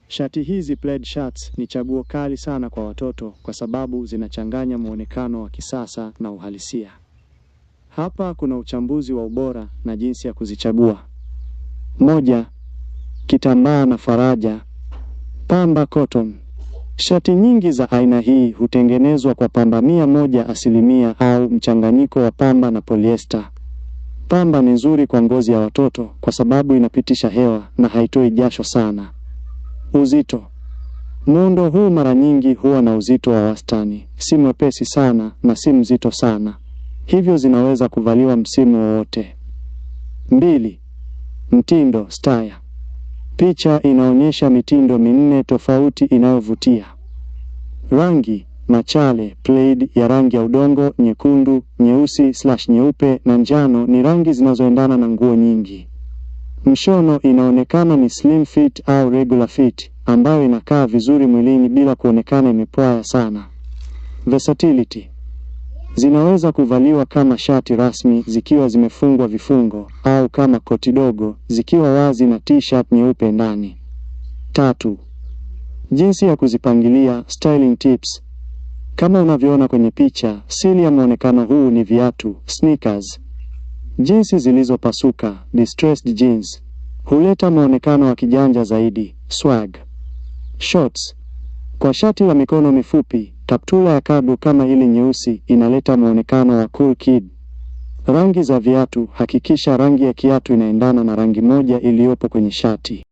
Shati hizi plaid shirts ni chaguo kali sana kwa watoto kwa sababu zinachanganya muonekano wa kisasa na uhalisia. Hapa kuna uchambuzi wa ubora na jinsi ya kuzichagua. 1. Kitambaa na faraja. Pamba cotton. Shati nyingi za aina hii hutengenezwa kwa pamba 100% au mchanganyiko wa pamba na polyester. Pamba ni nzuri kwa ngozi ya watoto kwa sababu inapitisha hewa na haitoi jasho sana. Uzito. Muundo huu mara nyingi huwa na uzito wa wastani, si mwepesi sana na si mzito sana. Hivyo zinaweza kuvaliwa msimu wowote. 2. Mtindo style. Picha inaonyesha mitindo 4 tofauti inayovutia. Rangi: machale plaid ya rangi ya udongo, nyekundu, nyeusi/nyeupe na njano ni rangi zinazoendana na nguo nyingi. Mshono inaonekana ni slim fit au regular fit, ambayo inakaa vizuri mwilini bila kuonekana imepwaya sana. Versatility. Zinaweza kuvaliwa kama shati rasmi zikiwa zimefungwa vifungo au kama koti dogo zikiwa wazi na t-shirt nyeupe ndani. 3. Jinsi ya kuzipangilia styling tips. Kama unavyoona kwenye picha, siri ya muonekano huu ni viatu, sneakers. Jinsi zilizopasuka, distressed jeans, huleta muonekano wa kijanja zaidi, swag. Shorts. Kwa shati la mikono mifupi, kaptula ya cargo kama hili nyeusi inaleta muonekano wa cool kid. Rangi za viatu: hakikisha rangi ya kiatu inaendana na rangi moja iliyopo kwenye shati.